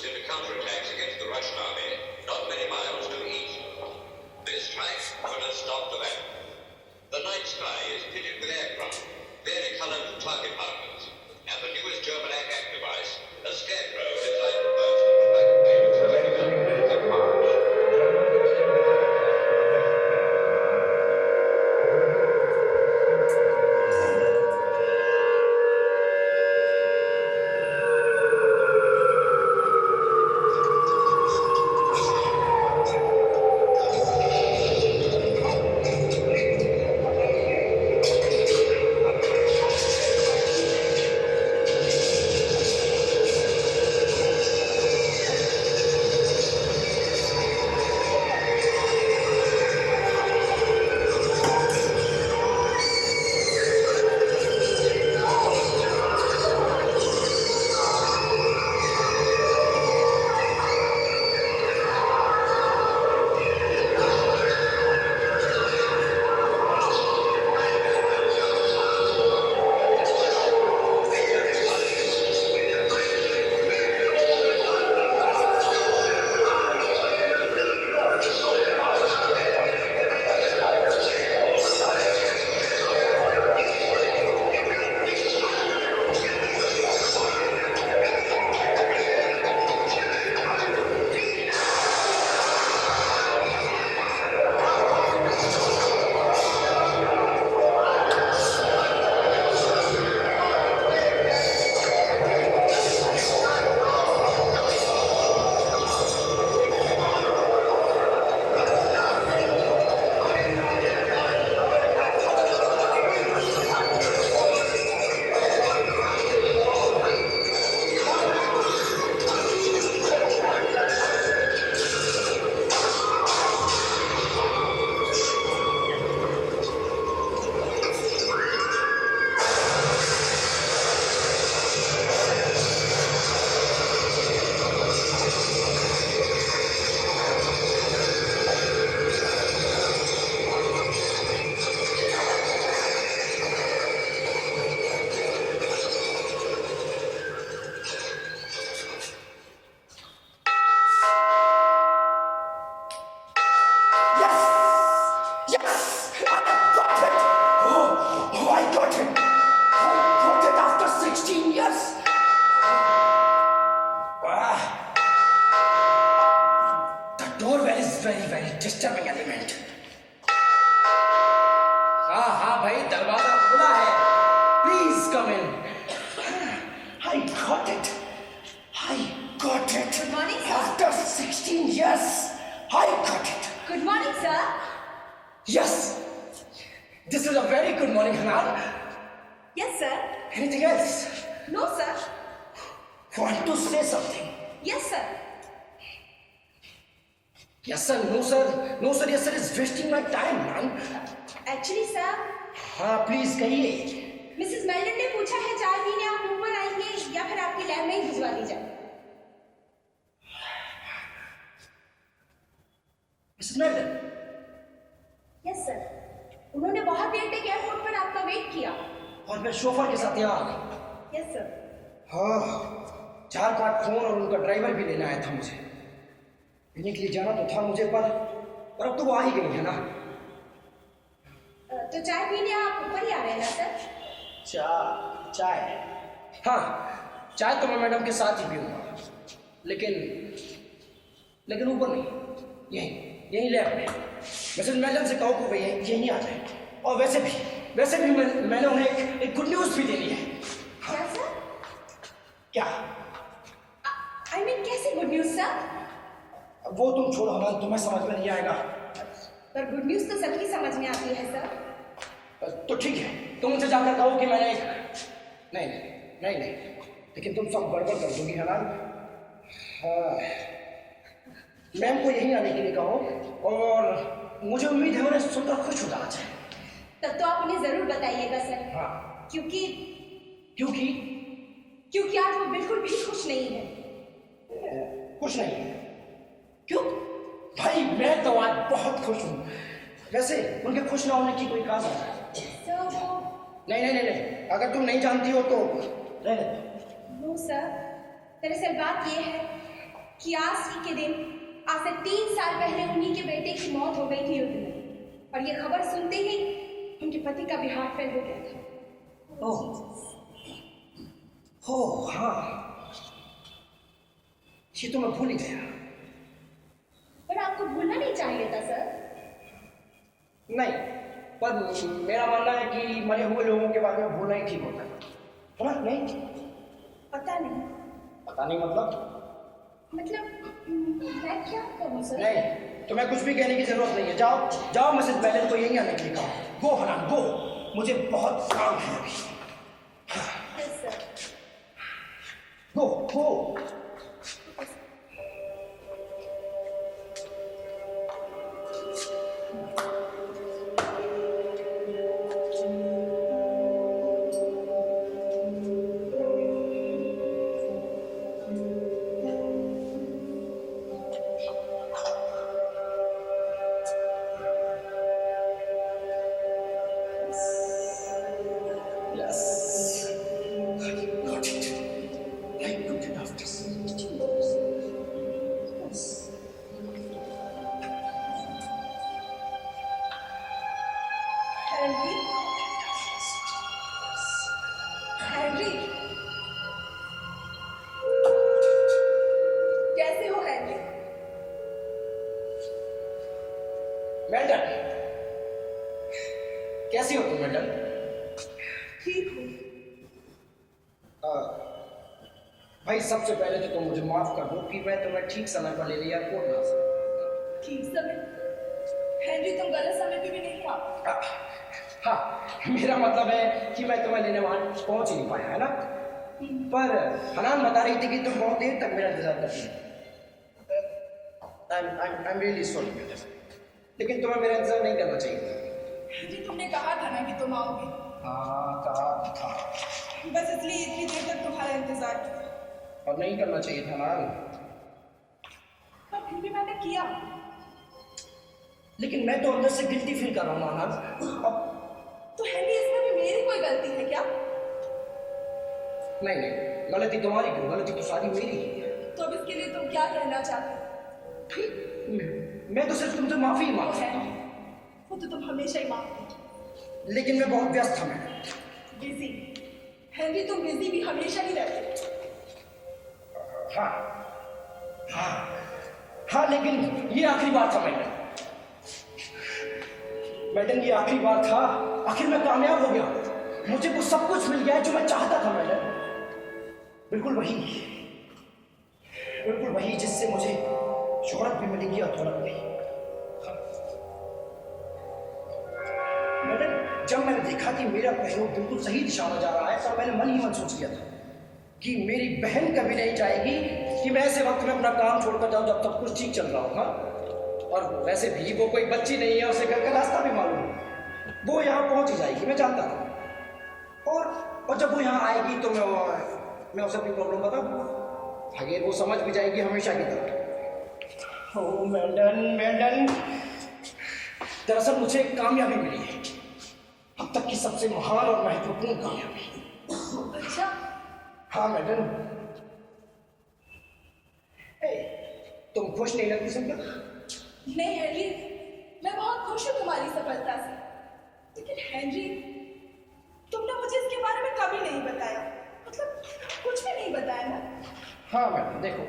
into counterattacks against the Russian army, not many miles due east. This strike could have stopped the battle. The night sky is pitted with aircraft, vari-colored target markers, and the newest German attack device, a scarecrow designed to burst like a plane of disturbing element. हाँ भाई दरवाजा खुला है. Please come in. I got it. I got it. Good morning, sir. After 16 years, I got it. Good morning, sir. Yes. This is a very good morning, Hanan. Yes, sir. Anything else? No, sir. Want to say something? Yes, sir. Yes, sir. No, sir. No, sir. Yes, sir. It's wasting my time, man. Actually, sir. हाँ, please कहिए. Mrs Meldon ने पूछा है चाय पीने आप ऊपर आएंगे या फिर आपकी लैब में ही भिजवा दी जाए. Mrs Meldon? Yes sir. उन्होंने बहुत देर तक एयरपोर्ट पर आपका वेट किया. और फिर शोफर के साथ यहाँ आ गई. Yes sir. हाँ, 4-5 फोन और उनका ड्राइवर भी लेना आया था मुझे. पीने के लिए जाना तो था मुझे पर अब तो वो आ ही गई है ना. तो चाय पीने आप ऊपर ही आ रहे हैं ना सर? चाय हाँ, चाय तो मैं मैडम के साथ ही पीऊँगा. लेकिन ऊपर नहीं, यहीं लैब में. मिसेस मेल्डन से कहो कि वो यहीं आ जाए. और वैसे भी मैंने उन्हें एक गुड न्यूज़ भी देनी है. क्या सर? क्या? I mean कैसी गुड न्यूज़ सर? वो तुम छोड़ो हमारा, तुम्हें समझ में नहीं आएगा. पर गुड न्यूज़ तो सबकी समझ में आती है सर. तो ठीक है, तुम उनसे जाकर कहो कि मैंने नहीं, लेकिन तुम सब गड़बड़ कर दोगी है ना. मैम को यहीं आने के लिए कहो और मुझे उम्मीद है उन्हें सुनकर खुश हो जाना चाहिए. तब तो आप उन्हें जरूर बताइएगा सर. हाँ. क्योंकि आज वो बिल्कुल भी खुश नहीं है. खुश नहीं है? क्यों? भाई मैं तो आज बहुत खुश हूँ. वैसे उनके खुश ना होने की कोई कारण है? नहीं, अगर तुम नहीं जानती हो तो नो सर, दरअसल बात ये है कि आज ही के दिन आज से 3 साल पहले उन्हीं के बेटे की मौत हो गई थी युद्ध में, और ये खबर सुनते ही उनके पति का भी हार्ट फेल हो गया था। ओह हाँ, ये तो मैं भूल ही गया। पर आपको भूलना नहीं चाहिए था सर। नहीं, पर मेरा मानना है कि मरे हुए लोगों के बारे में भूलना ही ठीक होता है ना? नहीं पता नहीं। पता नहीं मतलब मैं क्या करूं सर? नहीं, तुम्हें कुछ भी कहने की जरूरत नहीं है। जाओ जाओ, मिसेस बेलन को यहीं आने के लिए कहो। गो हनान गो, मुझे बहुत काम है अभी। Yes sir. Go go. Harry, कैसे हो हैरी? मेल्टन, कैसी हो तुम मेल्टन? ठीक हूँ। भाई सबसे पहले तो तुम मुझे माफ कर दो कि मैं तुम्हें ठीक समय पर ले लिया एयरपोर्ट ना सका। ठीक समय? हैरी, तुम गलत समय पे भी नहीं था। हाँ, मेरा मतलब है कि मैं तुम्हें लेने वहां पहुंच ही नहीं पाया, है ना? पर हनान बता रही थी कि तुम बहुत देर तक मेरा इंतजार करती हो। आई एम रियली सॉरी बेटा, लेकिन तुम्हें मेरा इंतजार नहीं करना चाहिए था। हैरी, तुमने कहा था ना कि तुम आओगे। हाँ, कहा था। बस इसलिए इतनी देर तक तुम्हारा इंतजार किया। और नहीं करना चाहिए था ना। पर फिर भी मैंने किया। लेकिन मैं तो अंदर से गिल्टी फील कर रहा हूँ अनाज। अब तो हैरी, इसमें भी मेरी कोई गलती है क्या? नहीं नहीं, गलती तुम्हारी क्यों? गलती तो सारी मेरी ही है। तो अब इसके लिए तुम क्या कहना चाहते हो? मैं तो सिर्फ तुमसे माफी ही मांग वो है, सकता हूँ। वो तो तुम हमेशा ही मांगते हो। लेकिन मैं बहुत व्यस्त था। मैं बिजी हैरी, तुम बिजी भी हमेशा ही रहते हो। हाँ हाँ हाँ, लेकिन ये आखिरी बार था मैडम, ये आखिरी बार था। आखिर मैं कामयाब हो गया, मुझे वो सब कुछ मिल गया है जो मैं चाहता था मैडम। बिल्कुल वही जिससे मुझे शोहरत भी मिलेगी और दौलत भी। मैडम, जब मैंने देखा कि मेरा पहलू बिल्कुल सही दिशा में जा रहा है, तो मैंने मन ही मन सोच लिया था कि मेरी बहन कभी नहीं चाहेगी कि मैं ऐसे वक्त में अपना काम छोड़कर जाऊं जब तक कुछ ठीक चल रहा हो। हाँ, और वैसे भी वो कोई बच्ची नहीं है, उसे घर का रास्ता भी मालूम है। वो यहाँ पहुंच ही जाएगी, मैं जानता था। और जब वो यहाँ आएगी तो मैं उसे अपनी प्रॉब्लम बताऊँ, अगर वो समझ भी जाएगी हमेशा की तरह। ओह मेल्टन, दरअसल मुझे एक कामयाबी मिली है, अब तक की सबसे महान और महत्वपूर्ण कामयाबी। अच्छा? हाँ मैडम। तुम खुश नहीं लगती सुनकर? नहीं हैरी, मैं बहुत खुश हूँ तुम्हारी सफलता से। लेकिन हैरी, तुमने मुझे इसके बारे में कभी नहीं बताया। मतलब कुछ भी नहीं बताया ना? हाँ मैडम, देखो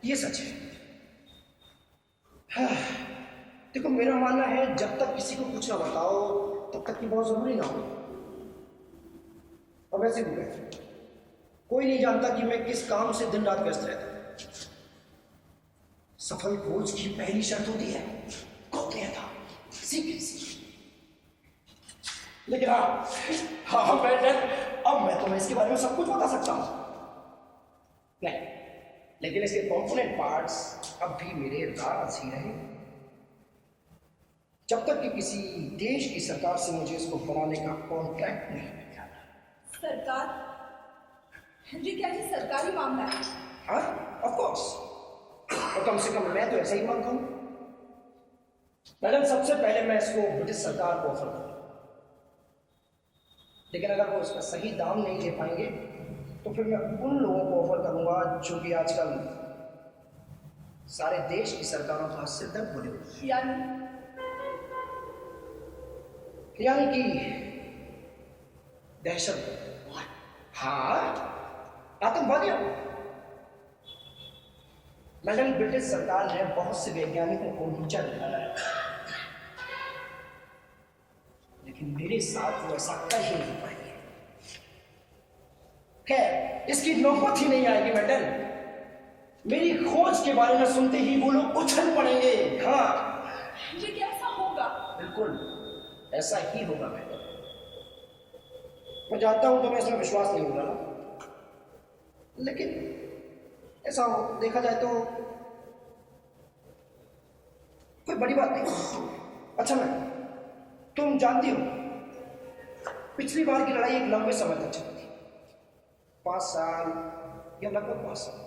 ये सच है। हाँ, देखो मेरा मानना है जब तक किसी को कुछ ना बताओ तब तक की बहुत जरूरी ना हो। और वैसे भी कोई नहीं जानता कि मैं किस काम से दिन रात व्यस्त रहता हूं। सफल खोज की पहली शर्त होती है गोपनीयता, सीक्रेसी। लेकिन हाँ मैडम, अब मैं तुम्हें इसके बारे में सब कुछ बता सकता हूं। नहीं, लेकिन इसके कंपोनेंट पार्ट्स अब भी मेरे राज ही रहे, जब तक कि किसी देश की सरकार से मुझे इसको बनाने का कॉन्ट्रैक्ट नहीं मिल जाता। सरकार? हैरी, क्या ये सरकारी मामला है? हाँ, ऑफ कोर्स। और कम से कम मैं तो ऐसा ही मानता हूँ। मैडम, सबसे पहले मैं इसको ब्रिटिश सरकार को ऑफर करूँ, लेकिन अगर वो इसका सही दाम नहीं दे पाएंगे तो फिर मैं उन लोगों को ऑफर करूँगा जो कि आजकल सारे देश की सरकारों का सिर दर्द बोले हुए। यानी कि दहशत, हाँ, आतंकवादियों। मैडम, ब्रिटिश सरकार ने बहुत से वैज्ञानिकों को नीचा दिखाया है, लेकिन मेरे साथ वो ऐसा कर ही नहीं पाएंगे। खैर, इसकी नौबत ही नहीं आएगी मैडम। मेरी खोज के बारे में सुनते ही वो लोग उछल पड़ेंगे। हाँ, ये कैसा होगा? बिल्कुल ऐसा ही होगा मैडम। मैं जानता हूं तुम्हें इसमें विश्वास नहीं होगा ना, लेकिन ऐसा हो देखा जाए तो कोई बड़ी बात नहीं। अच्छा मैडम, तुम जानती हो पिछली बार की लड़ाई एक लंबे समय तक चली थी, 5 साल या लगभग 5 साल।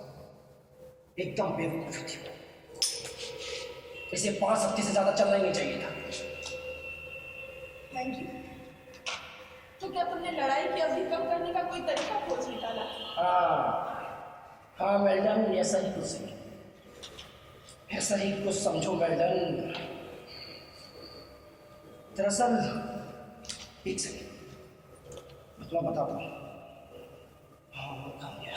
एकदम बेवकूफी थी। इसे 5 हफ्ते से ज्यादा चलना ही नहीं चाहिए था। Thank you. तो क्या तुमने लड़ाई की अवधि कम करने का कोई तरीका खोज निकाला? हाँ मैडम, ऐसा ही कुछ सही, ऐसा ही कुछ समझो मैडम। दरअसल एक सेकंड, मैं तुम्हें बताता हूँ। हाँ, कहाँ गया?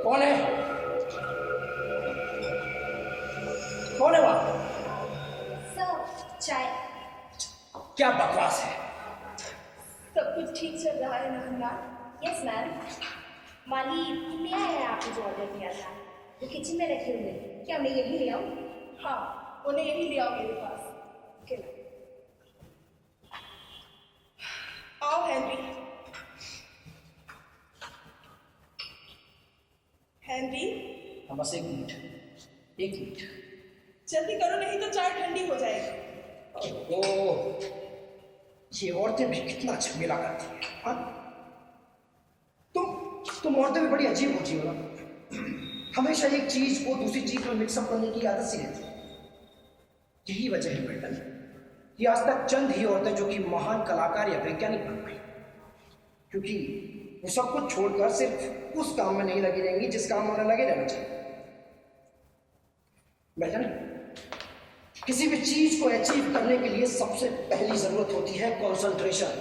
कौन है? कौन है वहां? सर, चाय। क्या बकवास है? सब कुछ ठीक चल रहा है ना हमारा? Yes ma'am. माली ले आया है आपने जो ऑर्डर किया था, वो किचन में रखे हुए हैं। क्या मैं यही ले आऊँ? हाँ, उन्हें यही ले आओ मेरे पास। Okay. आओ हेनरी। हेनरी, हाँ, बस एक मिनट, एक मिनट। जल्दी करो नहीं तो चाय ठंडी हो जाएगी। ओह, ये औरतें भी कितना झमेला करती हैं। हाँ, तुम औरतें भी बड़ी अजीब होती हो ना। हमेशा एक चीज को दूसरी चीज में मिक्सअप करने की आदत सी रहती है। यही वजह है मैडम कि आज तक चंद ही औरतें जो कि महान कलाकार या वैज्ञानिक बन गई, क्योंकि वो सब कुछ छोड़कर सिर्फ उस काम में नहीं लगी रहेंगी जिस काम में उन्हें लगे रहना चाहिए। मैडम, किसी भी चीज को अचीव करने के लिए सबसे पहली जरूरत होती है कंसंट्रेशन।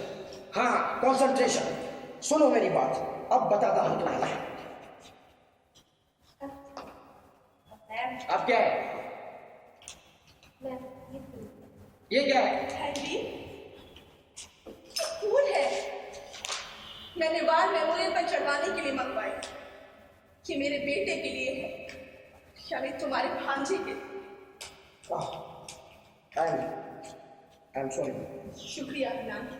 हाँ, कंसंट्रेशन। सुनो मेरी बात, अब बताता हूं तुम्हें। अब क्या है? मैम, ये क्या है? हेनरी, फूल है। मैंने वार मेमोरियल पर चढ़वाने के लिए मंगवाई। ये मेरे बेटे के लिए है, यानी तुम्हारे भांजे के लिए। I am sorry. शुक्रिया नानी।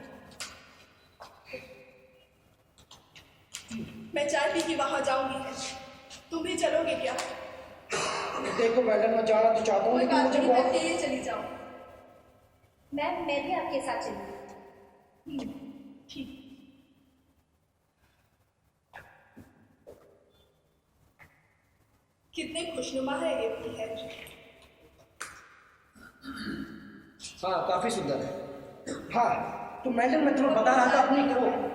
मैं चाय पी के वहां जाऊंगी। तुम भी चलोगे क्या? देखो मैडम, मैं जाना तो चाहता हूँ, कोई लेकिन बात मुझे नहीं, मैं बहुत अकेले चली जाऊं। मैम मैं भी आपके साथ चलूँगी। ठीक। कितने खुशनुमा है ये फूल है। हाँ, काफी सुंदर है। हाँ, तो मैडम मैं तुम्हें बता रहा था अपनी करो।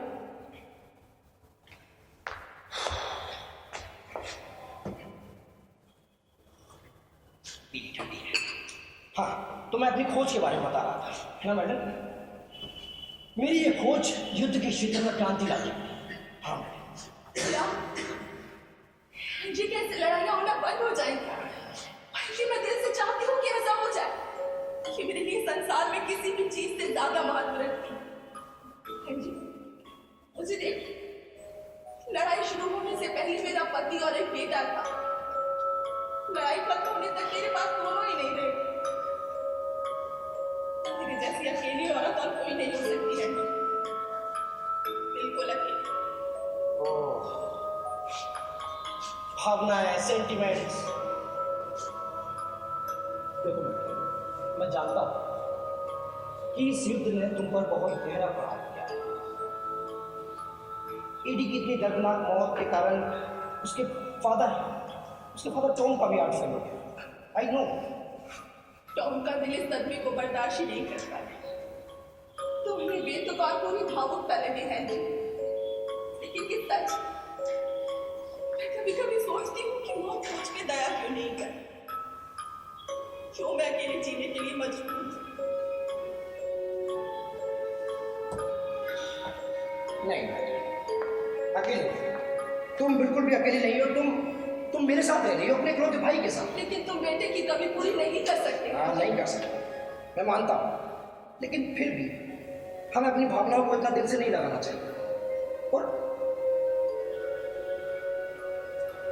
हाँ, तो मैं अपनी खोज के बारे में बता रहा था, है ना मैडम? मेरी ये खोज युद्ध के क्षेत्र में क्रांति लाई। हाँ, क्या? ये कैसे लड़ाइयाँ होना बंद हो जाएंगी? मैं दिल से चाहती हूँ कि ऐसा हो जाए। कि मेरे लिए संसार में किसी भी चीज से ज्यादा महत्व रखती। मुझे देख, लड़ाई शुरू होने से पहले मेरा पति और एक बेटा था। लड़ाई खत्म होने तक मेरे पास दोनों ही नहीं रहे। मेरे जैसी अकेली औरत और कोई नहीं हो सकती है। बिल्कुल अकेली। भावना है, सेंटिमेंट्स। देखो मैं जानता हूं कि इस युद्ध ने तुम पर बहुत गहरा प्रभाव किया है। एडी की इतनी दर्दनाक मौत के कारण उसके फादर टॉम का भी आर्ट फेल हो गया। I know. टॉम का दिल इस सदमे को बर्दाश्त ही नहीं कर पाया। तुमने बेतुका पूरी भावुकता लगी है लेकिन किस सच मैं कभी कभी सोचती हूँ कि मौत मुझ पे दया क्यों नहीं कर, क्यों मैं अकेले जीने के लिए मजबूर हूँ। नहीं अकेले तुम बिल्कुल भी अकेले नहीं हो। तुम मेरे साथ रह रही हो, अपने इकलौते भाई के साथ। लेकिन तुम बेटे की कमी पूरी नहीं कर सकते। हाँ नहीं कर सकते, मैं मानता हूँ, लेकिन फिर भी हमें अपनी भावनाओं को इतना दिल से नहीं लगाना चाहिए। और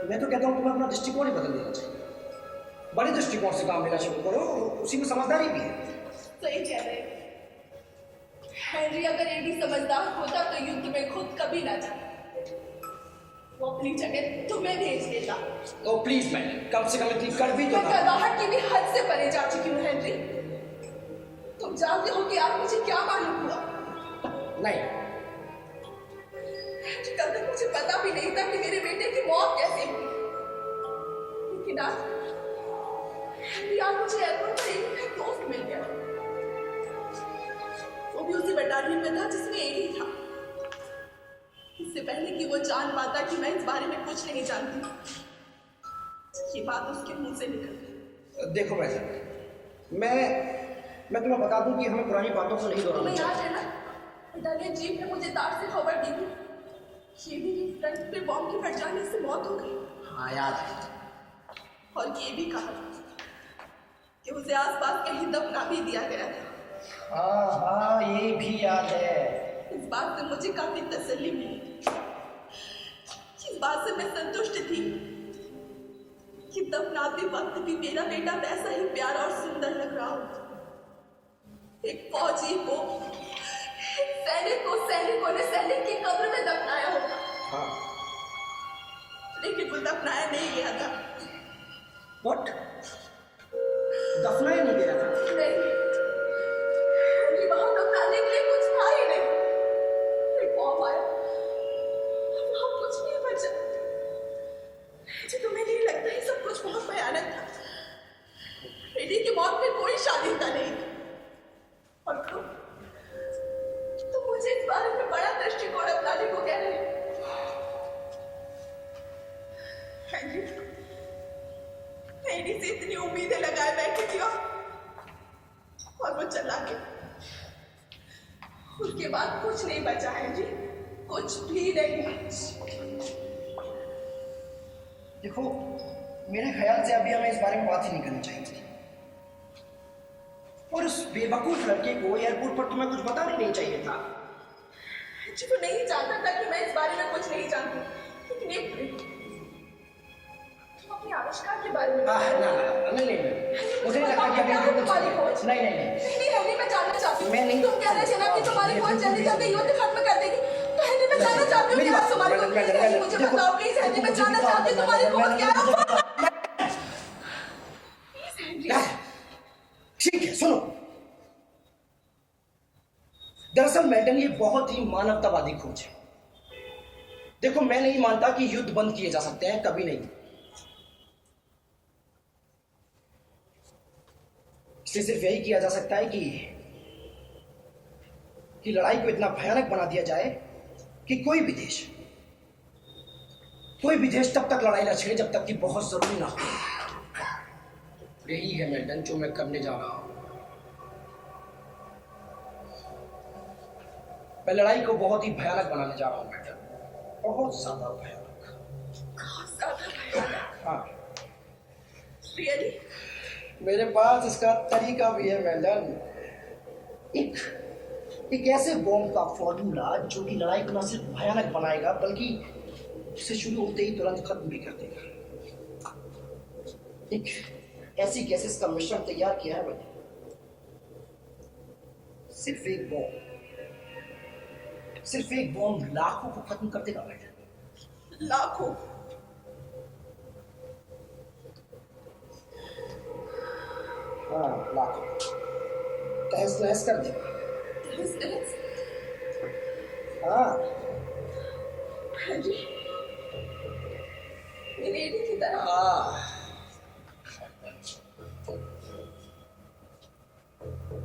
मैं तो कहता हूँ तुम्हें अपना दृष्टिकोण ही बदल देना चाहिए। बड़े दृष्टिकोण से काम लेना शुरू करो, उसी में समझदारी भी है। सही कह रहे हो हेनरी, अगर एडी समझदार होता तो युद्ध में खुद कभी ना जाता, वो अपनी जगह तुम्हें भेज देता। तो प्लीज मैडम, कम से कम इतनी कर भी दो मैं ना। करवाहट की भी हद से परे जा चुकी हूँ हेनरी। तुम जानते हो कि आज मुझे क्या मालूम हुआ? नहीं, कल तक मुझे पता भी नहीं था कि मेरे बेटे की मौत कैसे हुई, लेकिन आज मुझे एयरपोर्ट पर एक दोस्त मिल गया। वो भी उसी बटालियन में था जिसमें एडी था। इससे पहले कि वो जान पाता कि मैं इस बारे में कुछ नहीं जानती, ये बात उसके मुंह से निकल गई। देखो मैडम, मैं तुम्हें बता दूं कि हमें पुरानी बातों को नहीं दोहराना तुम्हें याद चाहिए। है ना, बटालियन चीफ ने मुझे तार से खबर दी थी ये भी फ्रंट पे बॉम्ब के फट जाने से मौत हो गई। हाँ याद है। और ये भी कहा कि उसे आसपास कहीं दफना भी दिया गया था। हाँ ये भी याद है। इस बात से मुझे काफी तसल्ली मिली। इस बात से मैं संतुष्ट थी कि दफनाते वक्त भी मेरा बेटा वैसा ही प्यारा और सुंदर लग रहा हो। एक फौजी को, सैनिकों ने सैनिक की कब्र में दफनाया होगा। हाँ। लेकिन वो दफनाया नहीं गया था। What? दफनाया नहीं गया था? नहीं, वहां दफनाने के लिए कुछ था ही नहीं। फिर बॉम्ब आया, वहां कुछ नहीं बचा। जी तुम्हें नहीं लगता ये सब कुछ बहुत भयानक था? बेटी की मौत में कोई शालीनता नहीं थी। और तुम मुझे इस बारे में बड़ा दृष्टिकोण अपनाने को कह रहे हो। एडी से इतनी उम्मीदें लगाए बैठी थी और वो चला गया। उसके बाद कुछ नहीं बचा है जी, कुछ भी नहीं। देखो, मेरे ख्याल से अभी हमें इस बारे में बात ही नहीं करनी चाहिए थी। और उस बेवकूफ लड़के को एयरपोर्ट पर तुम्हें कुछ बताना नहीं चाहिए था। जी वो नहीं जानता था कि मैं इस बारे में कुछ नहीं जानती, लेकिन एक मिनट, तुम अपने आविष्कार के बारे में नहीं, मुझे नहीं लगता कि अभी तुम्हारी खोज नहीं हेनरी, मैं जानना चाहती हूँ। मैं नहीं, तुम कह रहे थे ना कि तुम्हारी खोज जल्दी जल्दी युद्ध खत्म कर देगी, तो हेनरी मैं जानना चाहती हूँ क्या तुम्हारी खोज? मुझे बताओ प्लीज हेनरी, मैं जानना चाहती हूँ तुम्हारी खोज क्या है? ठीक है, सुनो। दरअसल मेल्टन, ये बहुत ही मानवतावादी खोज है। देखो, मैं नहीं मानता कि युद्ध बंद किए जा सकते हैं, कभी नहीं। इसलिए सिर्फ यही किया जा सकता है कि लड़ाई को इतना भयानक बना दिया जाए कि कोई भी देश तब तक लड़ाई न छेड़े जब तक कि बहुत जरूरी ना हो। यही है मेल्टन जो मैं करने जा रहा हूं। मैं लड़ाई को बहुत ही भयानक बनाने जा रहा हूं मेल्टन, बहुत ज्यादा भयानक। हाँ, रियली? मेरे पास इसका तरीका भी है मेल्टन। एक ऐसे बॉम्ब का फॉर्मूला जो कि लड़ाई को न सिर्फ भयानक बनाएगा बल्कि उसे शुरू होते ही तुरंत खत्म भी कर देगा। एक ऐसी गैसेस का मिश्रण तैयार किया है मैंने। सिर्फ एक बॉम्ब लाखों को खत्म कर देगा मैडम। लाखों? हाँ, लाखों तहस नहस कर देगा। हाँ जी, लेडी की तरह।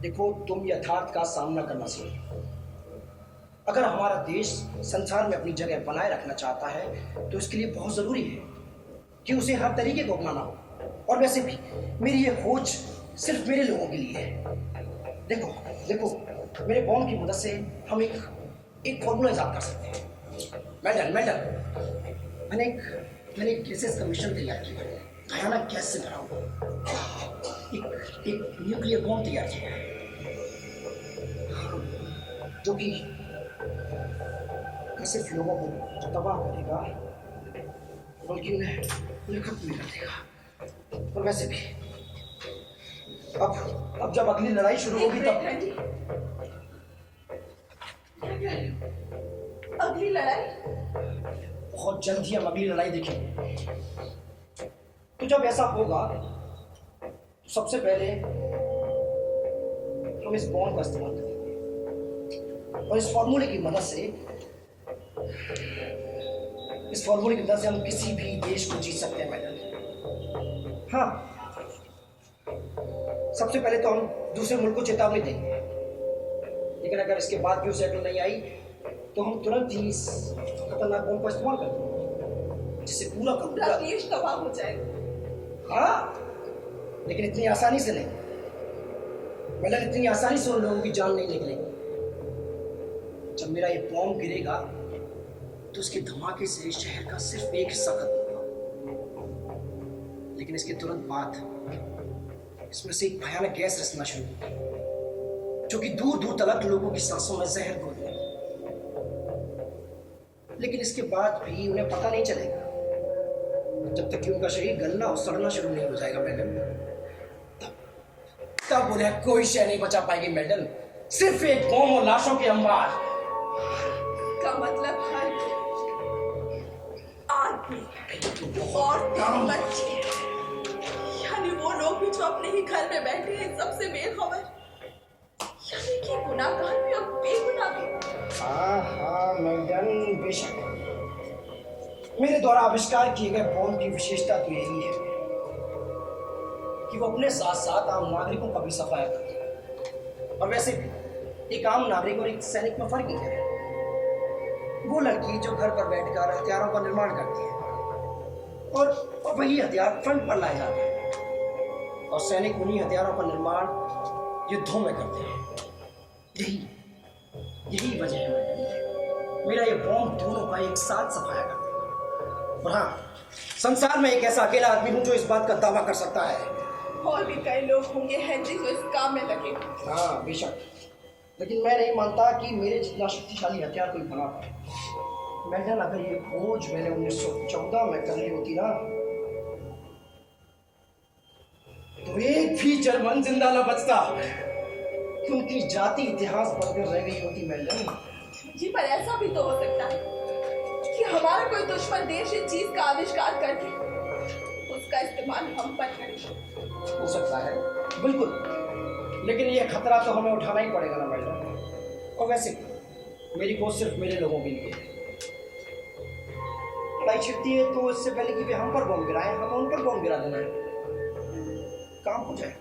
देखो, तुम यथार्थ का सामना करना सीखो। अगर हमारा देश संसार में अपनी जगह बनाए रखना चाहता है तो इसके लिए बहुत जरूरी है कि उसे हर तरीके को अपनाना हो। और वैसे भी मेरी ये खोज सिर्फ मेरे लोगों के लिए है। देखो देखो, मेरे बॉम्ब की मदद से हम एक फॉर्मूला ईजाद कर सकते हैं। मैडम, मैंने एक गैसेस का मिश्रण तैयार किया है, भयानक गैस से भरा हुआ एक न्यूक्लियर बॉम्ब तैयार किया है, जो कि न सिर्फ लोगों को तबाह करेगा बल्कि उन्हें खत्म भी कर देगा। और वैसे भी अब जब अगली लड़ाई शुरू होगी तब अगली लड़ाई बहुत जल्द ही हम अगली लड़ाई देखेंगे। तो जब ऐसा होगा तो सबसे पहले हम इस बॉम्ब का इस्तेमाल करेंगे और इस फॉर्मूले की मदद से हम किसी भी देश को जीत सकते हैं मैडम। हाँ, सबसे पहले तो हम दूसरे मुल्क को चेतावनी देंगे, लेकिन अगर इसके बाद भी उसे अकल नहीं आई तो हम तुरंत ही इस खतरनाक बम का इस्तेमाल करेंगे जिससे पूरा का पूरा देश तबाह हो जाएगा। हाँ, लेकिन इतनी आसानी से नहीं मैडम, इतनी आसानी से उन लोगों की जान नहीं निकलेगी। जब मेरा ये बॉम्ब गिरेगा तो उसके धमाके से शहर का सिर्फ एक हिस्सा खत्म होगा, लेकिन इसके तुरंत बाद इसमें से एक भयानक गैस रिसना शुरू होगी जो कि दूर दूर तक लोगों की सांसों में जहर घोल देगी। लेकिन इसके बाद भी उन्हें पता नहीं चलेगा जब तक कि उनका शरीर गलना और सड़ना शुरू नहीं हो जाएगा मैडम। तब उन्हें कोई शय नहीं बचा पाएगी मैडम, सिर्फ एक बम और लाशों के अंबार। का मतलब है आदमी और बच्चे, यानी वो लोग भी जो अपने ही घर में बैठे हैं सबसे बेखबर, यानी कि गुनाहगार भी और बेगुनाह भी। हाँ मैडम, बेशक मेरे द्वारा आविष्कार किए गए बॉम्ब की विशेषता तो यही है कि वो अपने साथ साथ आम नागरिकों का भी सफाया करते हैं। और वैसे भी एक आम नागरिक और एक सैनिक में फर्क ही है। वो लड़की जो घर पर बैठकर हथियारों का निर्माण करती है और वही हथियार फ्रंट पर लाए जाते हैं, और सैनिक उन्हीं हथियारों का निर्माण युद्धों में करते हैं। यही वजह है मैडम, मेरा ये बॉम्ब दोनों का एक साथ सफाया करता है। और हाँ, संसार में एक ऐसा अकेला आदमी हूँ जो इस बात का दावा कर सकता है। और भी कई लोग होंगे हेनरी जो इस काम में लगे। हाँ बेशक, लेकिन मैं नहीं मानता कि मेरे जितना शक्तिशाली हथियार कोई बना पाए। मैडम, अगर ये खोज मैंने 1914 में कर ली होती ना तो एक भी जर्मन जिंदा न बचता, क्योंकि जाति इतिहास बनकर रह गई होती मैडम। जी, पर ऐसा भी तो हो सकता है कि हमारा कोई दुश्मन देश इस चीज का आविष्कार करके उसका इस्तेमाल हम पर करे। हो सकता है, बिल्कुल, लेकिन ये खतरा तो हमें उठाना ही पड़ेगा ना मैडम। और वैसे मेरी खोज सिर्फ मेरे लोगों के लिए है। लड़ाई छिड़ती है तो इससे पहले कि वे हम पर बम गिराएं, हम उन पर बम गिरा देना है, काम हो जाए।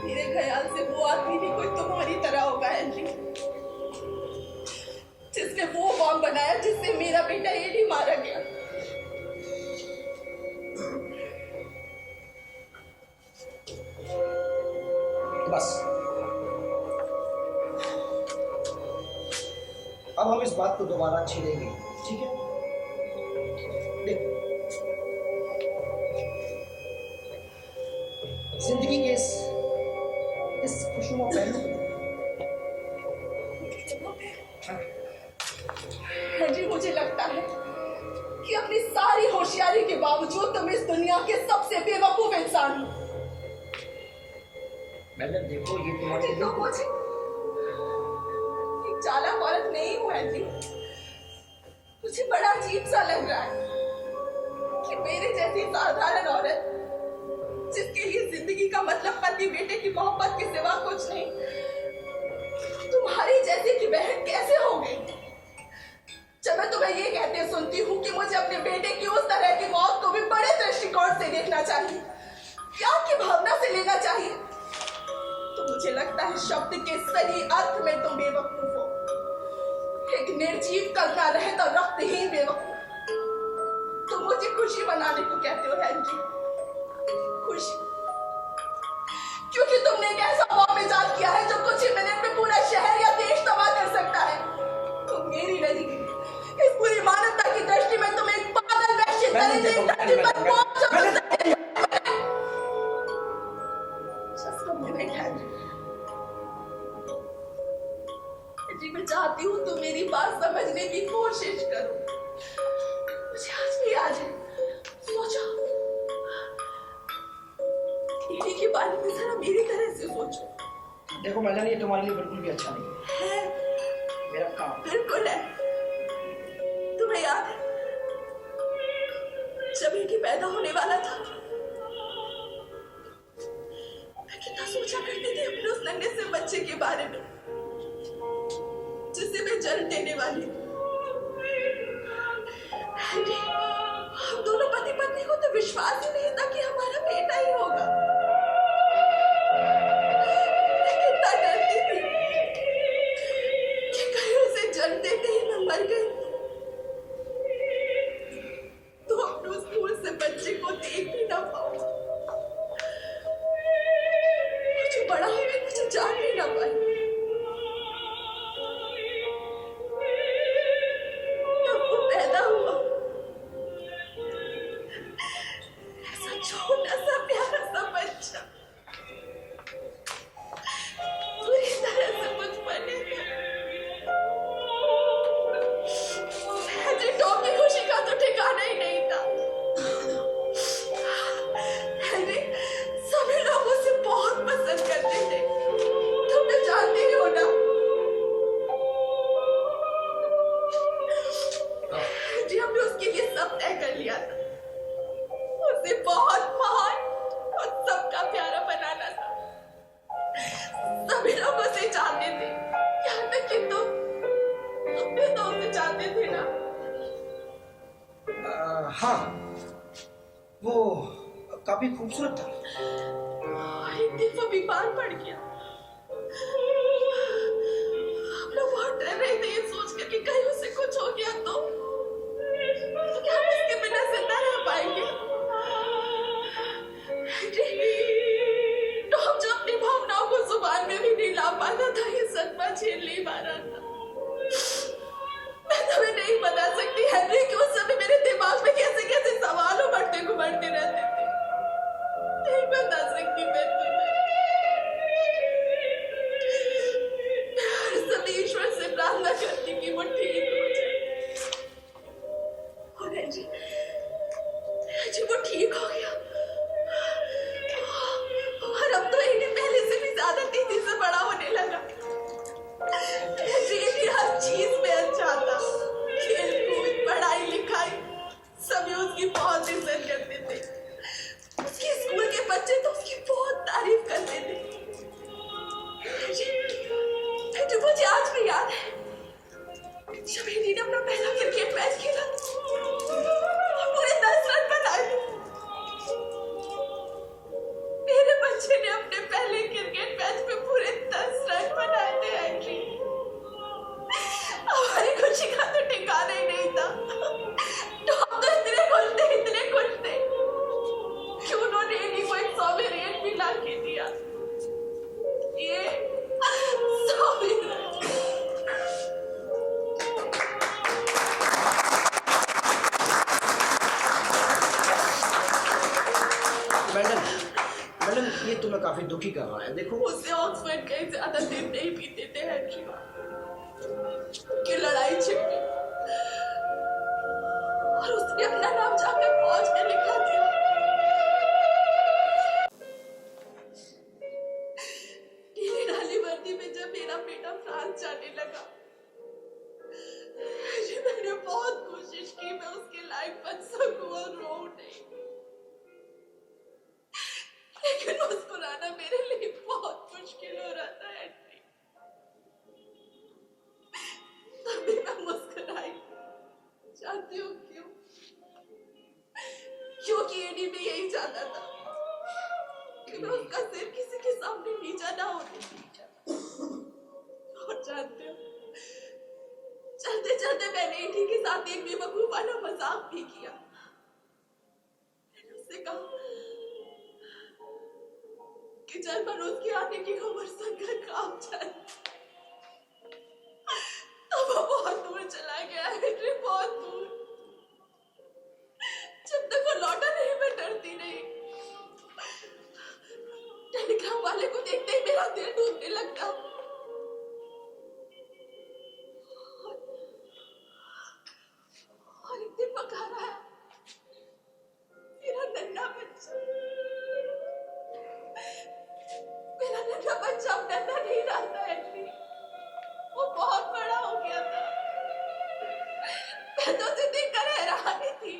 मेरे ख्याल से वो आदमी भी कोई तुम्हारी तरह होगा हेनरी, जिसने वो बॉम्ब बनाया जिससे मेरा बेटा एडी मारा गया। बस अब हम इस बात को दोबारा छेड़ेंगे, ठीक है? देख, जिंदगी के इस खुशनुमा पहलू जी, मुझे लगता है कि अपनी सारी होशियारी के बावजूद तुम इस दुनिया के सबसे बेवकूफ इंसान हो। मैडम देखो, ये जी, तो मुझे एक चालाक औरत नहीं हूँ जी। मुझे बड़ा अजीब सा लग रहा है कि मेरे जैसी साधारण औरत, जिसके लिए जिंदगी का मतलब पति बेटे की मोहब्बत के सिवा कुछ नहीं, तुम्हारी जैसी की बहन कैसे हो गई? जब मैं तुम्हें ये कहते सुनती हूँ कि मुझे अपने बेटे की उस तरह के सही अर्थ में तुम बेवकूफ हो, एक निर्जीव कल्पना रहता रक्तहीन बेवकूफ। तुम मुझे खुशी मनाने को कहते हो हेनरी, खुशी, क्योंकि तुमने एक ऐसा बॉम्ब इजाद किया है जो कुछ ही मिनट में पूरा शहर या देश तबाह कर सकता है। तुम मेरी नहीं, इस पूरी मानवता की दृष्टि में तुम एक पागल वैश्य दरिद्र धरती पर पहुंच सकते हो। Just a minute, Henry. जी मैं चाहती हूँ तुम मेरी बात समझने की कोशिश करो। मुझे आज भी याद है, सोचो इन्हीं के बारे में जरा मेरी तरह से सोचो। देखो मेलनी, ये तुम्हारे लिए बिल्कुल भी अच्छा नहीं है। मेरा काम बिल्कुल है। तुम्हें याद है जब बेटी पैदा होने वाला था, मैं कितना सोचा करती थी अपने उस नन्हे से बच्चे के बारे में जिसे मैं जन्म देने वाली हूँ। हम दोनों पति पत्नी को तो विश्वास ही नहीं था कि हमारा बेटा ही होगा। मैं कितना डरती थी कि कहीं उसे जन्म देते ही मैं मर गई तो अपने उस दूर से बच्चे को देख भी ना पाऊं, मुझे बड़ा होकर मुझे जान भी ना पाए। तब वो पैदा हुआ, ऐसा छोटा सा प्यारा सा बच्चा पूरी तरह से मुझ पर नहीं था। टॉम की खुशी का तो ठिकाना ही नहीं था। हेनरी, सभी लोग उसे बहुत पसंद करते थे, तुम तो जानते ही हो ना। जी हमने उसके लिए सब तय कर लिया था, उसे बहुत महान और सबका प्यारा बनाना था। सभी लोग उसे चाहते थे, यहाँ तक कि तुम भी तो उसे चाहते थे ना। हाँ, वो काफी खूबसूरत था। एक दिन वो बीमार पड़ गया। हम लोग बहुत डर रहे थे ये सोचकर कि कहीं उसे कुछ हो गया तो क्या हम इसके बिना जिंदा रह पाएंगे। टॉम जो अपनी भावनाओं को जुबान में भी नहीं ला पाता था, ये सदमा झेल नहीं पा रहा था। मैं तुम्हें नहीं बता सकती हेनरी कि उस समय मेरे दिमाग में कैसे कैसे सवाल उमड़ते घुमड़ते रहते थे। नहीं बता सकती मैं तुम्हें। मैं हर समय ईश्वर से प्रार्थना करती कि वो ठीक हो जाए। और जी वो ठीक हो गया और अब तो इन्हें पहले से भी ज्यादा तेजी से बड़ा होने लगा। जी हर चीज में अच्छा था, खेल कूद पढ़ाई लिखाई सभी उसकी बहुत इज्जत करते थे। उसके स्कूल के बच्चे तो उसकी बहुत तारीफ करते थे। जो मुझे आज भी याद है जब एडी ने अपना पहला क्रिकेट मैच खेला और पूरे 10 रन बनाए। मेरे बच्चे ने अपने पहले क्रिकेट मैच में पूरे 10 रन बनाए थे एंट्री। हमारी खुशी का तो ठिकाना ही नहीं था। टॉम तो इतने खुश थे कि उन्होंने एडी को एक सॉवेरियन भी ला के दिया। ये सॉवेरियन मैडम ये तुम्हें काफी दुखी कर रहा है। देखो उससे ऑक्सफोर्ड गए, ज्यादा दिन नहीं पीते थे हेनरी कि लड़ाई छिप गई और उसने अपना नाम जाकर फौज में लिखा दिया। नीली नाली वर्दी में जब मेरा बेटा फ्रांस जाने लगा, मैंने बहुत कोशिश की मैं उसके लायक बन सकूं और रो नहीं, लेकिन मुस्कुराना मेरे लिए बहुत मुश्किल हो रहा था एंटी। तभी मैं मुस्कुराई। जानती हो क्यों? क्योंकि एडी भी यही चाहता था कि मैं उसका सिर किसी के सामने नीचा ना होने दी। चलते मैंने एडी के साथ एक बेवकूफाना मजाक भी किया। मैंने उससे कहा कि चल पर उसके आने की खबर सुनकर काम चल। अब वो बहुत दूर चला गया है, बहुत दूर। जब तक वो लौटा नहीं मैं डरती नहीं। टेलीग्राम वाले को देखते ही मेरा दिल टूटने लगता। और एक दिन पका रहा है मेरा नन्हा बच्चा। मेरा नन्हा बच्चा अब नन्हा नहीं रहता है, वो बहुत बड़ा हो गया था। मैं तो उसे देखकर हैरान थी,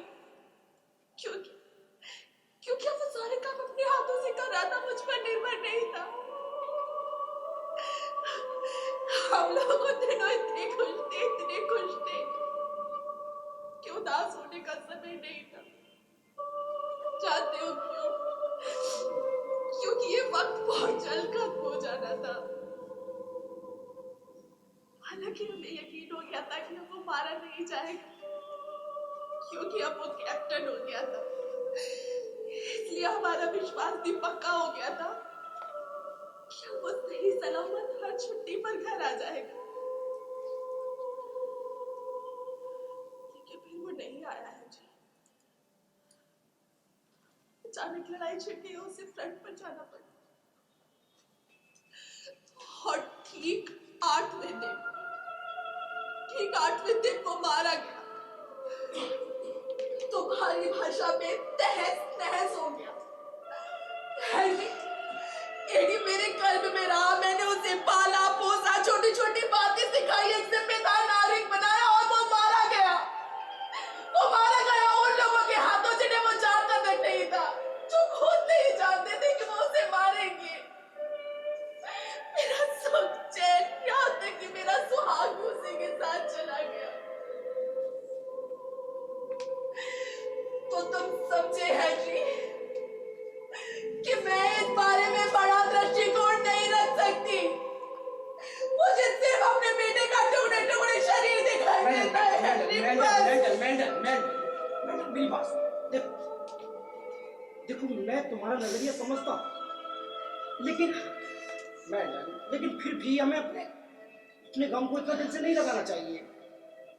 क्योंकि वो सारे काम अपने हाथों से कर रहा था, मुझ पर निर्भर नहीं था। हम लोग दिनों इतने खुश थे कि उदास होने का समय नहीं था। जानते हो क्यों? क्योंकि ये वक्त बहुत जल्द खत्म हो जाना था। हालांकि हमें यकीन हो गया था कि अब वो मारा नहीं जाएगा, क्योंकि अब वो कैप्टन हो गया था। इसलिए हमारा विश्वास भी पक्का हो गया था कि अब वो सही सलामत हर छुट्टी पर घर आ जाएगा। लेकिन फिर वो नहीं आया है जी। अचानक लड़ाई छिड़ गई, उसे फ्रंट पर जाना पड़ा। और ठीक 8वें दिन वो मारा गया। तुम्हारी भाषा में तहस नहस हो गया। एडी मेरे कल्ब में रहा। मैंने उसे पाला पोसा, छोटी छोटी बातें सिखाई, एक जिम्मेदार नागरिक बनाया, और वो मारा गया। उन लोगों के हाथों जिन्हें वो जानता तक नहीं था, जो खुद नहीं जानते थे कि वो उसे मारेंगे। मेरा सुख चैन, यहाँ तक कि मेरा सुहाग भी उसी के साथ चला गया। तो तुम समझे हैं जी कि मैं इस बारे में बड़ा दृष्टिकोण नहीं रख सकती। मुझे सिर्फ अपने बेटे का टुकड़े टुकड़े शरीर दिखाई देता है। मेरी बात देखो, मैं तुम्हारा नजरिया समझता हूँ, लेकिन फिर भी हमें अपने गम को इतना दिल से नहीं लगाना चाहिए।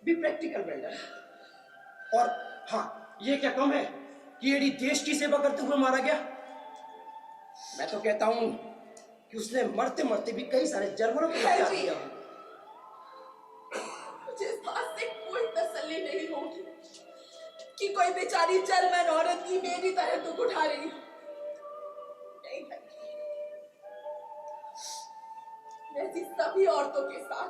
Be practical Mandal. और हाँ, ये क्या कम है कि एडी देश की सेवा करते हुए मारा गया? मैं तो कहता हूँ कि उसने मरते मरते भी कई सारे जर्मनों को बचा दिया। मुझे इस बात से कोई तसल्ली नहीं होगी कि कोई बेचारी जर्मन औरत की मेरी तरह दुख उठा रही है। नहीं, मैं ऐसी सभी औरतों के साथ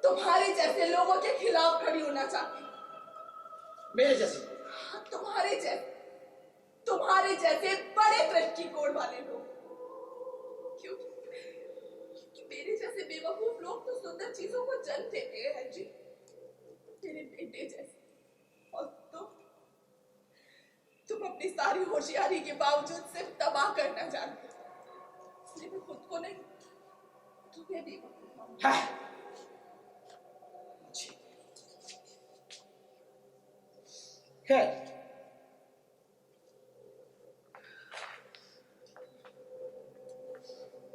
तुम्हारे जैसे लोगों के खिलाफ खड़ी होना चाहती हूँ। मेरे जैसे? तुम्हारे जैसे बड़े दृष्टिकोण वाले लोग। क्योंकि मेरे जैसे बेवकूफ लोग तो सुंदर चीजों को जन्म देते हैं जी, मेरे बेटे जैसे। और तुम अपनी सारी होशियारी के बावजूद सिर्फ तबाह करना जानते हो। इसलिए मैं खुद को नहीं, तुम्हें भी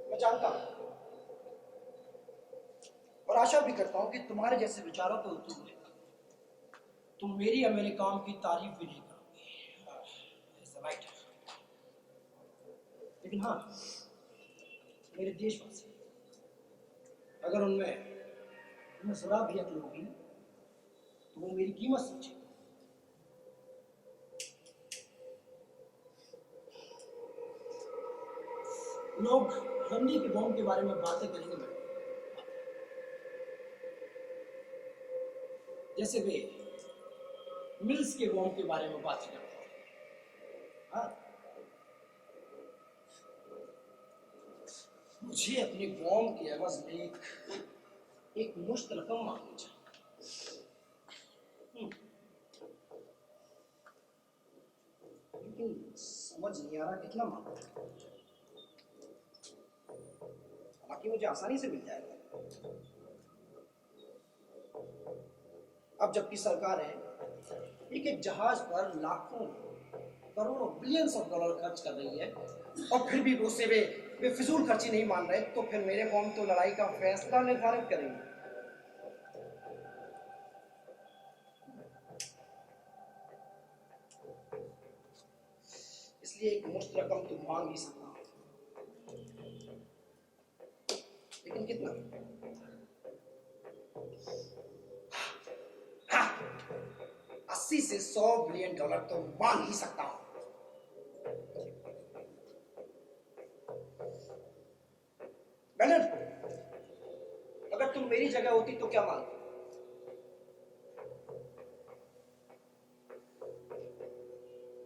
मैं जानता हूं और आशा भी करता हूं कि तुम्हारे जैसे विचारों को तुम मेरी या मेरे काम की तारीफ भी नहीं करोगे। राइट। लेकिन हाँ, मेरे देशवासी, अगर उनमें जरा भी अक्ल होगी तो वो मेरी कीमत समझे। लोग रंडी के बॉम्ब के बारे में बातें करेंगे जैसे वे मिल्स के बॉम्ब के बारे में बातें करते हैं। हाँ? मुझे अपने बॉम्ब के एवज में एक मुश्त रकम मांगनी चाहिए। लेकिन समझ नहीं आ रहा कितना मांगना है। हालांकि मुझे आसानी से मिल जाएगा। अब जबकि सरकार है एक एक जहाज पर लाखों करोड़ों बिलियंस ऑफ डॉलर खर्च कर रही है और फिर भी उससे वे फिजूल खर्ची नहीं मान रहे, तो फिर मेरे कौम तो लड़ाई का फैसला निर्धारित करेंगे। इसलिए एक मुश्त रकम तो मांग ही सकता हूं, लेकिन कितना? हाँ, 80 से 100 बिलियन डॉलर तो मांग ही सकता हूं। बेनर, अगर तुम मेरी जगह होती तो क्या मांगती?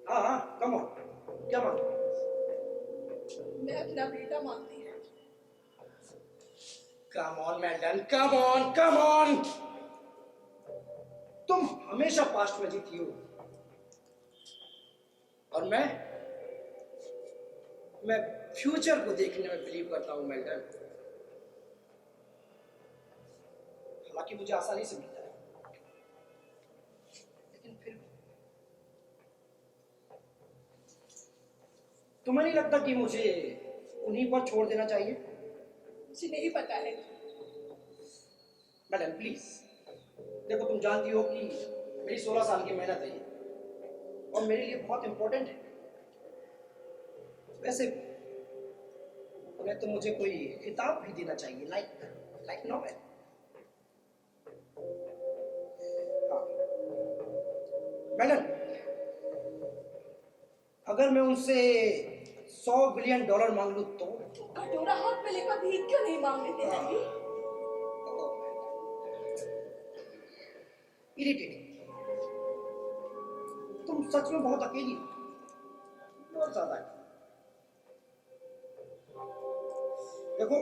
हाँ हाँ, कम ऑन, क्या मांगती? मैं अपना बेटा मांगती हूँ। Come on madam, come on, come on. तुम हमेशा पास्ट में जीती हो और मैं फ्यूचर को देखने में बिलीव करता हूं मैडम। हालांकि मुझे आसानी से मिलता है, लेकिन फिर भी तुम्हें नहीं लगता कि मुझे उन्हीं पर छोड़ देना चाहिए? मुझे नहीं पता है। मैडम प्लीज देखो, तुम जानती हो कि मेरी 16 साल की मेहनत है ये, और मेरे लिए बहुत इंपॉर्टेंट है। वैसे उन्हें तो मुझे कोई किताब भी देना चाहिए, लाइक नॉवेल। हाँ मैडम, अगर मैं उनसे 100 बिलियन डॉलर मांग लूं तो? कटोरा हाथ में लेकर भीख क्यों नहीं मांग लेते हेनरी? इरिटेटिंग। तुम सच में बहुत अकेली हो, बहुत ज्यादा। देखो,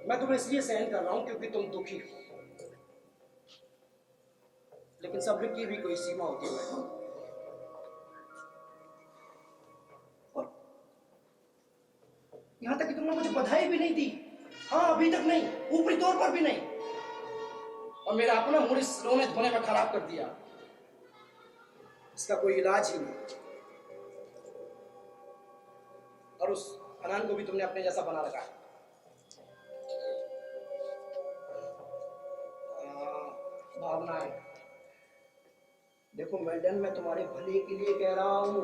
मैं तुम्हें इसलिए सहन कर रहा हूं क्योंकि तुम दुखी हो, लेकिन सब्र की भी कोई सीमा होती है। और यहां तक कि तुमने मुझे बधाई भी नहीं दी। हाँ, अभी तक नहीं, ऊपरी तौर पर भी नहीं। और मेरा अपना मूड इस रोने धोने में खराब कर दिया। इसका कोई इलाज ही नहीं। और उस अनान को भी तुमने अपने जैसा बना रखा है। भावना है। देखो मैडम, मैं तुम्हारे भले के लिए कह रहा हूं,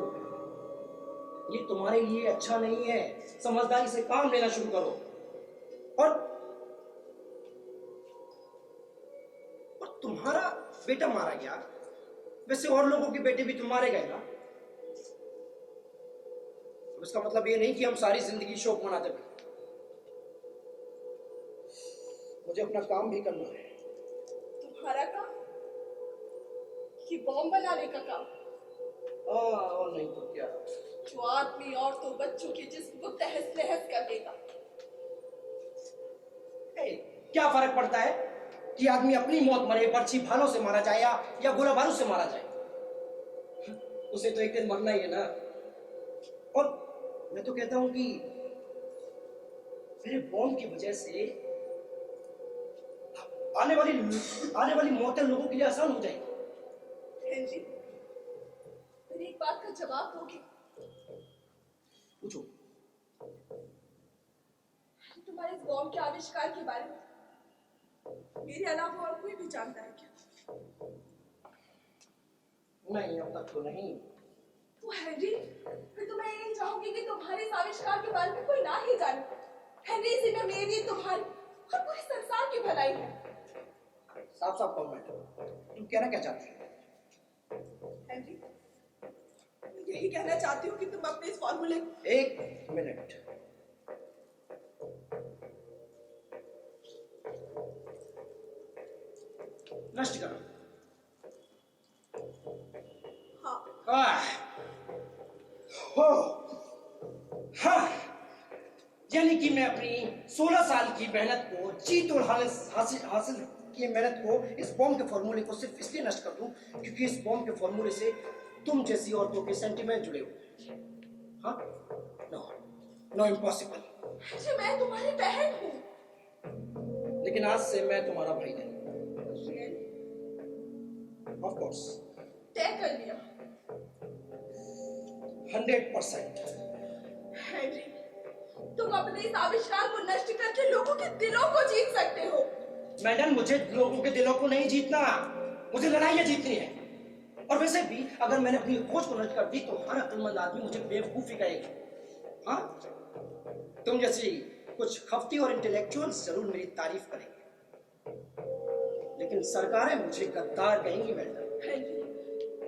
ये तुम्हारे लिए अच्छा नहीं है। समझदारी से काम लेना शुरू करो। और तुम्हारा बेटा मारा गया, वैसे और लोगों के बेटे भी तुम मारे गए ना। तो इसका मतलब ये नहीं कि हम सारी जिंदगी शोक मनाते रहे। मुझे अपना काम भी करना है। तुम्हारा काम? कि बॉम्ब बनाने का काम? और नहीं तो क्या। जो आदमी औरतों बच्चों के जिस्म को तहस नहस कर देगा। क्या फर्क पड़ता है कि आदमी अपनी मौत मरे, बर्छी भालों से मारा जाए या गोला बारूद से मारा जाए? उसे तो एक दिन मरना ही है ना। और मैं तो कहता हूं कि मेरे बॉम्ब की वजह से आने वाली मौतें लोगों के लिए आसान हो जाएगी। हेनरी, मेरी एक बात का जवाब दोगे? पूछो। तुम्हारे इस बॉम्ब के आविष्कार के बारे में मेरे अलावा और कोई भी जानता है क्या? नहीं, अब तक तो नहीं। तो हेनरी, फिर तो मैं यही चाहूंगी कि तुम्हारे इस आविष्कार के बारे में कोई ना ही जाने। हेनरी, इसी में मेरी, तुम्हारी और पूरे संसार की भलाई है। साफ साफ कहो मैडम, तुम कहना क्या चाहती हो? हेनरी, मैं यही कहना चाहती हूँ कि तुम अपने इस फॉर्मूले। एक मिनट। नष्ट करो। हाँ। हाँ, यानी कि मैं अपनी 16 साल की मेहनत को, जीत और हासिल की मेहनत को, इस बॉम्ब के फॉर्मूले को सिर्फ इसलिए नष्ट कर दूं क्योंकि इस बॉम्ब के फॉर्मूले से तुम जैसी औरतों के सेंटिमेंट जुड़े हुए। हाँ? No impossible. मैं तुम्हारी बहन हूँ। लेकिन आज से मैं तुम्हारा भाई नहीं। Of course. तय कर लिया। 100%। हेनरी, तुम अपने इस आविष्कार को नष्ट करके लोगों के दिलों को जीत सकते हो। मैडम, मुझे लोगों के दिलों को नहीं जीतना, मुझे लड़ाइयाँ जीतनी है। और वैसे भी अगर मैंने अपनी खोज को नष्ट कर दी तो हर अक्लमंद आदमी मुझे बेवकूफी कहेगा। हाँ, तुम जैसी कुछ खफ्ती और इंटेलेक्चुअल्स जरूर मेरी तारीफ करेंगे, लेकिन सरकारें मुझे गद्दार कहेंगी मैडम।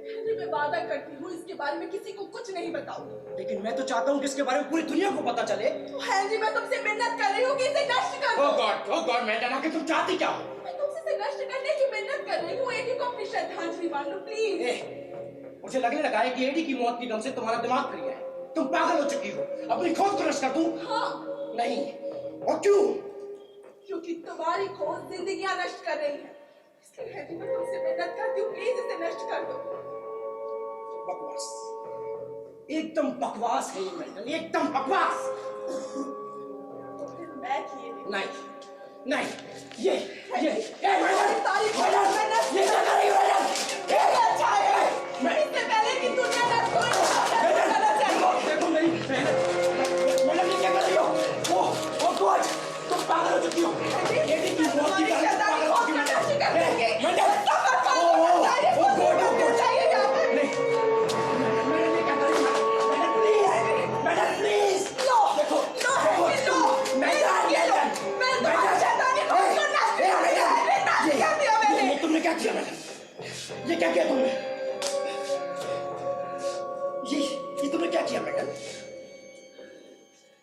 हेनरी, मैं वादा करती हूँ इसके बारे में किसी को कुछ नहीं बताऊंगी। लेकिन मैं तो चाहता हूँ कि इसके बारे में पूरी दुनिया को पता चले। तो हेनरी, मैं तुमसे मिन्नत कर रही हूँ कि इसे नष्ट कर दो। ओह गॉड मैडम, आखिर तुम चाहती क्या हो? मैं तुमसे इसे नष्ट करने की मिन्नत कर रही हूँ। एडी को अपनी श्रद्धांजलि मान लो प्लीज। मुझे लगने लगा है कि एडी की मौत की गम से तुम्हारा दिमाग फिर गया है। तुम पागल हो चुकी हो। अपनी खोज को नष्ट कर दूं? हाँ। नहीं। और क्यों? क्योंकि तुम्हारी खोज जिंदगियां नष्ट कर रही है। इसलिए हेनरी, मैं तुमसे मिन्नत करती हूँ, प्लीज इसे नष्ट कर दो। बकवास, एकदम बकवास है ये मैडम, एकदम बकवास। तो फिर मैं किए नहीं, ये मैडम, तारीफ मैडम, ये क्या कर रही हो मैडम? अच्छा है। इससे पहले कि दुनिया नष्ट हो जाना चाहिए। देखो मेरी मैडम, ये क्या कर रही हो? ओ गॉड, तुम पागल हो चुकी हो। एडी की मौत की गम से पागल हो चुकी हो मैडम। तुमने क्या किया मैडम? ये क्या किया तुमने? ये तुमने क्या किया मैडम?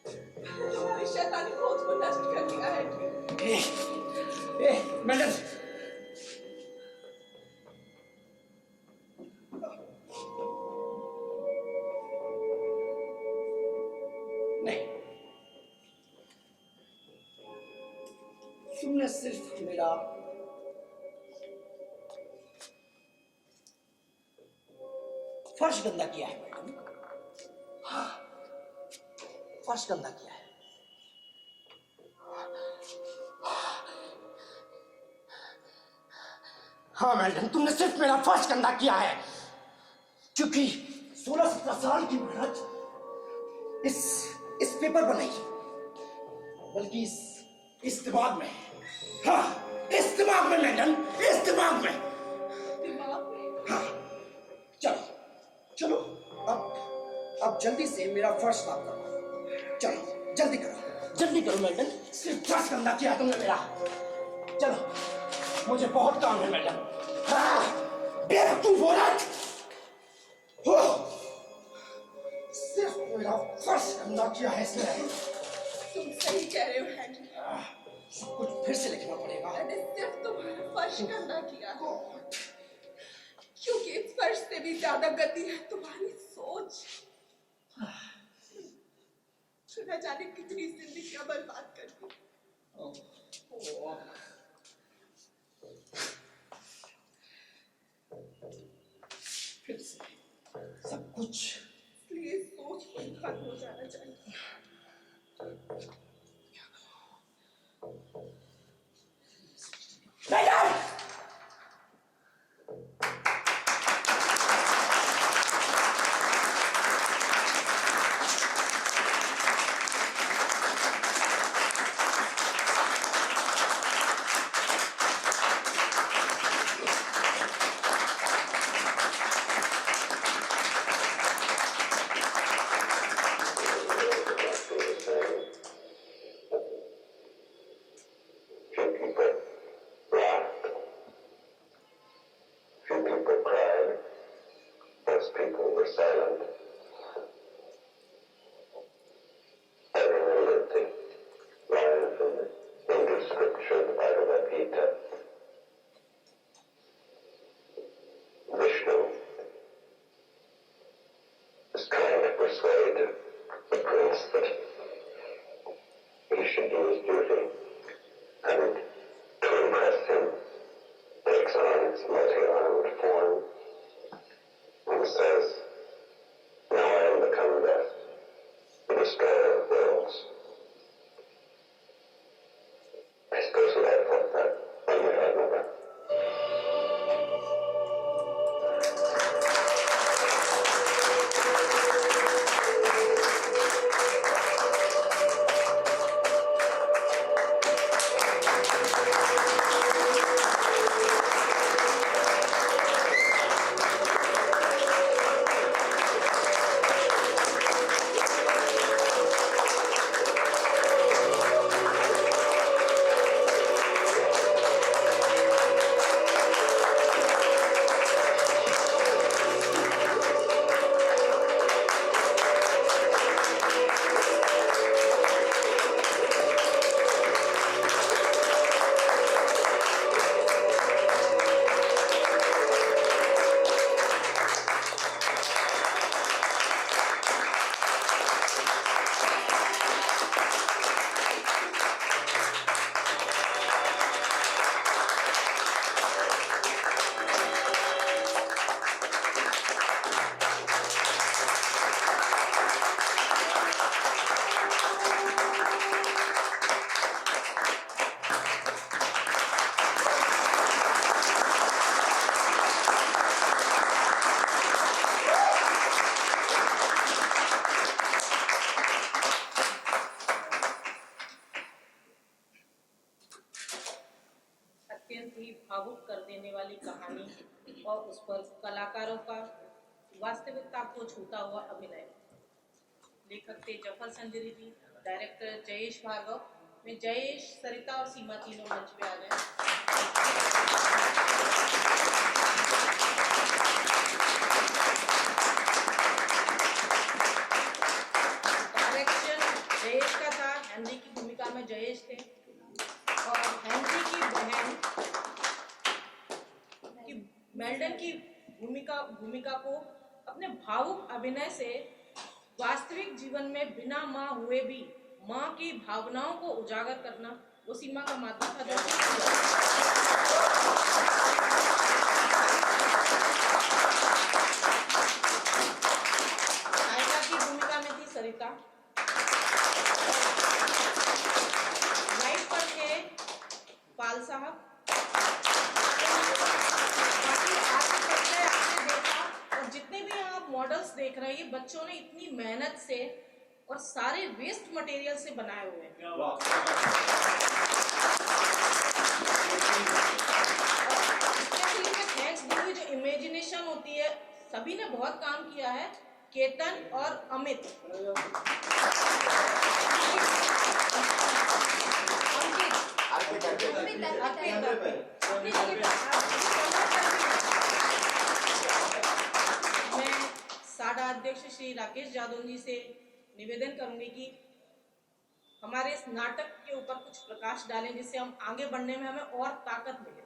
तुम्हारी शैतानी खोज को नष्ट कर दिया है। मैडम, नहीं, तुमने सिर्फ मेरा फर्श गंदा किया है मैडम। हाँ, फर्श गंदा किया है। हाँ मैडम, तुमने सिर्फ मेरा फर्श गंदा किया है, क्योंकि 16-17 साल की मेहनत इस पेपर पर नहीं, बल्कि इस दिमाग में। हाँ, इस दिमाग में मैडम, इस दिमाग में। हाँ, चलो अब जल्दी से मेरा फर्श साफ करो। चलो जल्दी करो मैडम, सिर्फ फर्श गंदा किया तुमने मेरा। चलो, मुझे बहुत काम है मैडम। बेवकूफ औरत, सिर्फ मेरा फर्श गंदा किया है इसने। तुम सही कह रहे हो हेनरी। सब कुछ फिर से लिखना पड़ेगा। मैंने सिर्फ तुम्हारा फर्श गंदा किया, क्योंकि इस फर्श से भी ज्यादा गंदी है तुम्हारी सोच। न जाने कितनी जिंदगियां बर्बाद कर दी। फिर से सब कुछ, इसलिए सोच पर खत्म हो जाना चाहिए। अत्यंत ही भावुक कर देने वाली कहानी और उस पर कलाकारों का वास्तविकता को छूता हुआ अभिनय। लेखक थे जफर संजरी जी, डायरेक्टर जयेश भार्गव। में जयेश, सरिता और सीमा तीनों मंच पे आ गए। डायरेक्शन जयेश का था, हेनरी की भूमिका में जयेश थे और हेनरी की बहन की मेल्डन की भूमिका को अपने भावुक अभिनय से वास्तविक जीवन में बिना मां हुए भी मां की भावनाओं को उजागर करना वो सीमा का माध्यम था। नायिका की भूमिका में थी सरिता। लाइट पर थे पाल साहब। और जितने भी आप मॉडल्स देख रहे हैं ये बच्चों ने इतनी मेहनत से और सारे वेस्ट मटेरियल से बनाए हुए हैं। स्पेशली मैं थैंक्स दूंगी, जो इमेजिनेशन होती है सभी ने बहुत काम किया है, केतन और अमित। मैं साडा अध्यक्ष श्री राकेश जादव जी से निवेदन करूंगी कि हमारे इस नाटक के ऊपर कुछ प्रकाश डालें जिससे हम आगे बढ़ने में हमें और ताकत मिले।